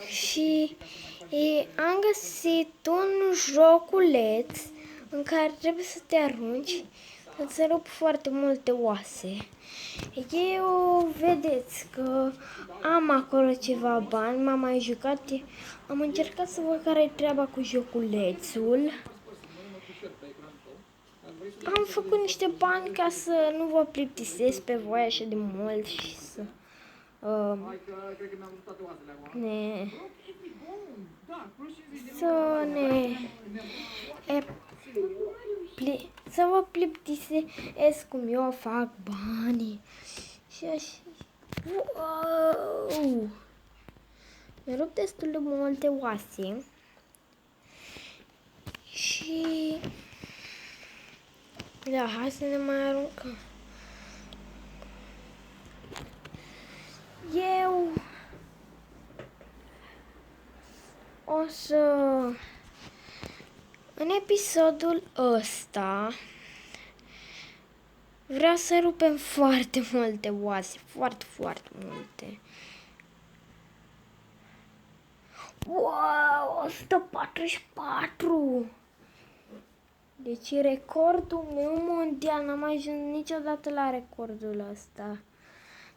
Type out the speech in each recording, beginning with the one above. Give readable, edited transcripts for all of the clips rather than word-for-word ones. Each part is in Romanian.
Și am găsit un joculeț în care trebuie să te arunci, să-ți rup foarte multe oase. Eu, vedeți că am acolo ceva bani, m-am mai jucat, am încercat să văd care-i treaba cu joculețul. Am făcut niște bani ca să nu vă plictisesc pe voi așa de mult și să să vă plictisesc cum eu fac banii. Și așa. Wow! Mi-a rupt destul de multe oase. Și da, hai să ne mai aruncăm. Eu o să, în episodul ăsta, vreau să rupem foarte multe oase, foarte multe. Wow, 144! Deci recordul meu mondial, n-am mai ajuns niciodată la recordul ăsta.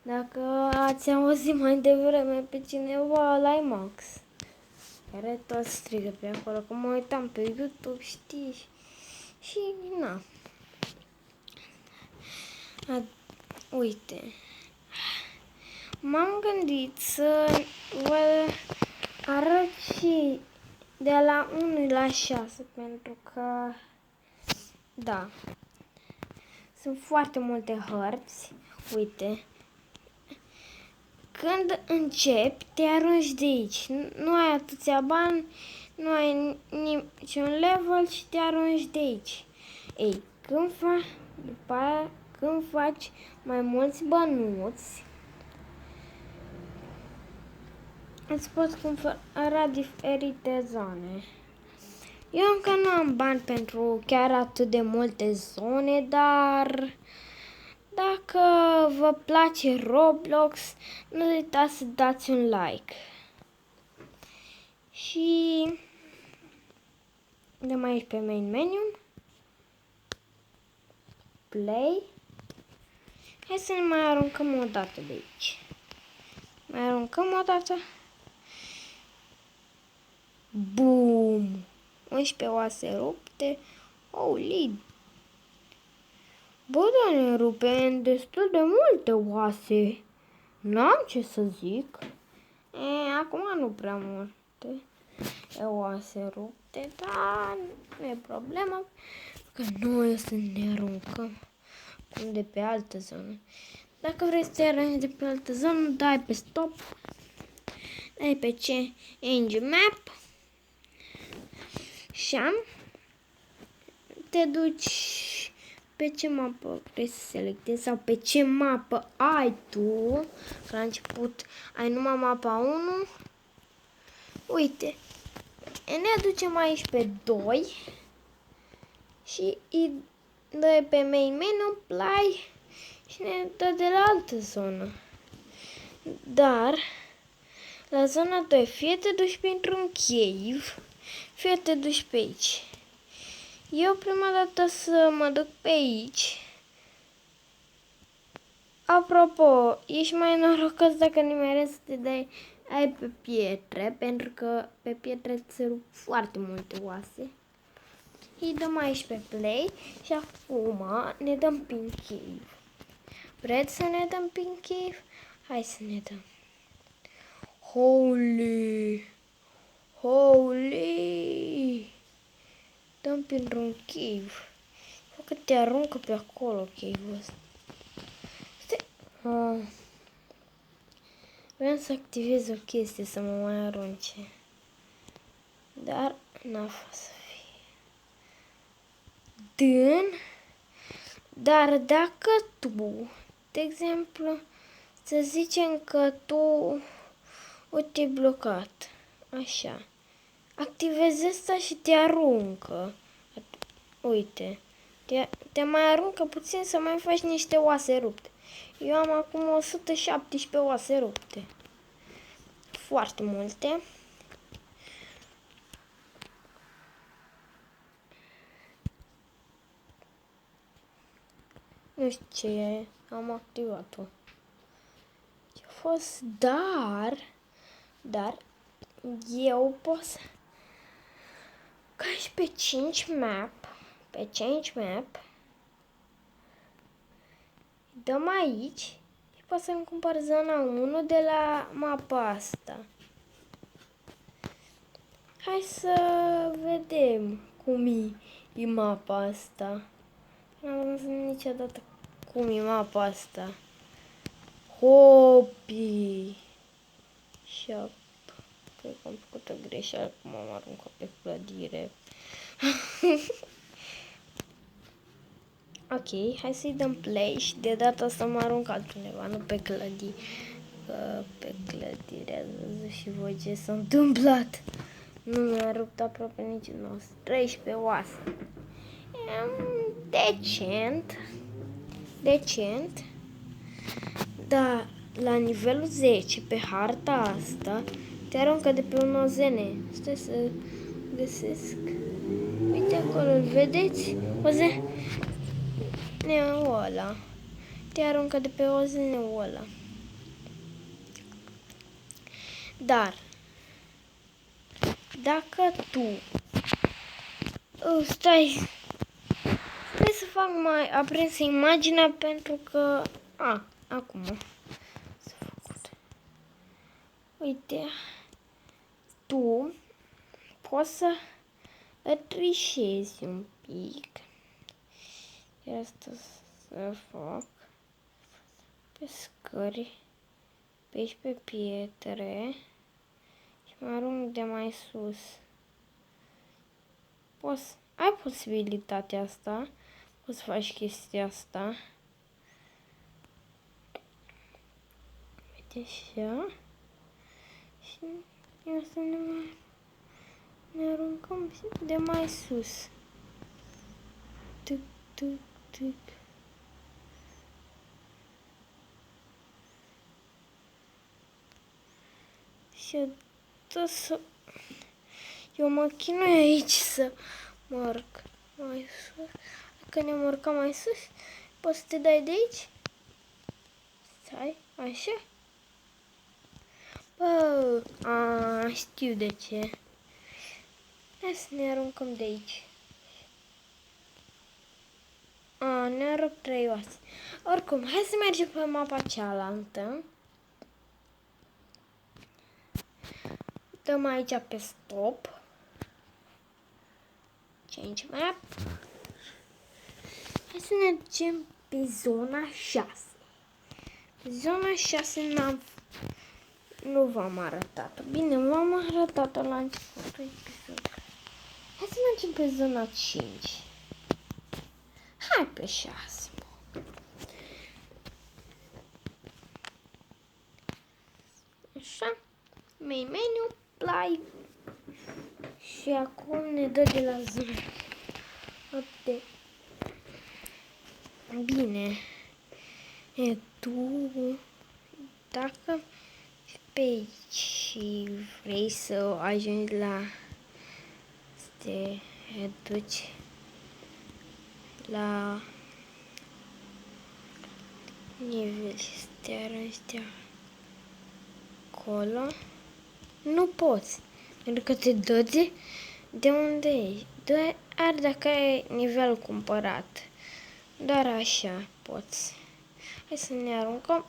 Dacă ați auzit mai devreme pe cineva la IMAX, care tot strigă pe acolo, că mă uitam pe YouTube, știi, și na. Uite, m-am gândit să vă arăt și de la 1 la 6, pentru că, da, sunt foarte multe hărți. Uite, când începi, te arunci de aici. Nu ai atâția bani, nu ai niciun level și te arunci de aici. Ei, când faci mai mulți bănuți, îți poți cumpăra diferite zone. Eu încă nu am bani pentru chiar atât de multe zone, dar dacă vă place Roblox, nu uitați să dați un like. Și dăm aici pe main menu. Play. Hai să ne mai aruncăm o dată de aici. Mai aruncăm o dată. Boom! 11 oase rupte. Holy! Bă, dar ne rupem destul de multe oase. N-am ce să zic. Acum nu prea multe oase rupte, dar nu e problemă, că noi o să ne aruncăm de pe altă zonă. Dacă vrei să te arunci de pe altă zonă, dai pe stop, dai pe change map și te duci pe ce mapă vrei să selectezi sau pe ce mapă ai tu. Că la început ai numai mapa 1. Uite, ne ducem aici pe 2 și îi dă pe main menu, play și ne dă de la altă zonă. Dar la zona 2, fie te duci printr-un cave, fie te duci pe aici. Eu prima dată să mă duc pe aici. Apropo, ești mai norocos dacă nimerezi să te ai pe pietre, pentru că pe pietre îți rup foarte multe oase. Îi dăm aici pe play și acum ne dăm pin cave. Vreți să ne dăm pin cave? Hai să ne dăm. Holy! Holy! Dăm printr-un cave. Că te aruncă pe acolo cave-ul ăsta. Vreau să activez o chestie să mă mai arunce. Dar n-a fost să fie. Dar dacă tu, de exemplu, să zicem că tu te-ai blocat, așa, activezi asta și te aruncă. Uite, te mai aruncă puțin să mai faci niște oase rupte. Eu am acum 117 oase rupte. foarte multe. Nu știu ce e, am activat-o. Ce a fost, dar eu pot să ca și pe 5 map, dăm aici și pot să-mi cumpăr zona 1 de la mapa asta. Hai să vedem cum e mapa asta. N-am văzut niciodată cum e mapa asta. Hopi! Shop. Cred că am făcut o greșeală cum am aruncat pe clădire. Ok, hai să-i dăm play și de data asta mă arunc altundeva, nu pe clădire. Pe clădire ați văzut și voi ce s-a întâmplat. Nu mi-a rupt aproape niciun os. 13 oase. Decent. Dar la nivelul 10 pe harta asta te aruncă de pe un ozene. Stai să găsesc. Uite acolo, îl vedeți? Ozeneul ăla. Te aruncă de pe ozeneul ăla. Dar dacă tu stai să fac mai aprinsă imaginea pentru că acum s-a făcut. Uite, tu poți să trișezi un pic. Asta să fac pe scări, pe aici pe pietre și mă arunc de mai sus. Ai posibilitatea asta, poți să faci chestia asta. Uite așa. Și ia să ne aruncăm de mai sus. Tuc, tuc, tuc. Și eu mă chinui aici să mă urc mai sus. Dacă ne urcăm mai sus, poți să te dai de aici? Stai, așa? Bă, știu de ce. Hai să ne aruncăm de aici. Ne arup 3 oase. Oricum, hai să mergem pe mapa cealaltă. Dăm aici pe stop. Change map. Hai să ne ducem pe zona 6. Pe zona 6 nu v-am arătat-o. Bine, v-am arătat-o la începutul episodului. Hai să mergem pe zona 5. Hai pe 6. Așa. Main menu, play. Și acum ne dă de la zona. Uite. Bine. Tu, dacă pe aici vrei să ajungi la să te duci la nivel să te arunci de acolo, nu poți, pentru că te dă de unde ești. Doar dacă ai nivel cumpărat, doar așa poți. Hai să ne aruncăm.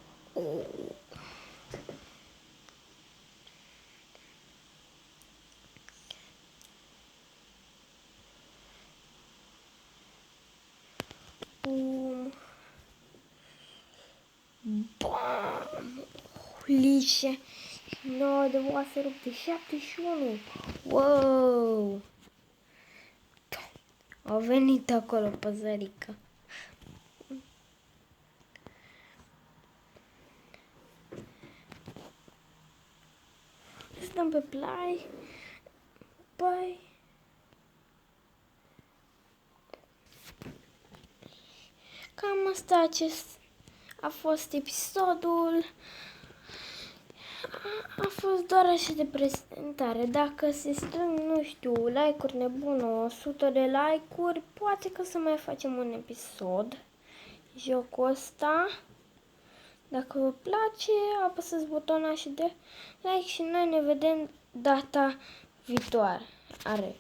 Bam! Lișe! 9 de oase rupte, 71. Wow! Au venit acolo păzărică. Stăm pe play. Bye. Cam asta a fost episodul. A fost doar așa de prezentare. Dacă se strâng, nu știu, like-uri nebune, 100 de like-uri, poate că să mai facem un episod. Jocul ăsta. Dacă vă place, apăsați butonul și de like și noi ne vedem data viitoare.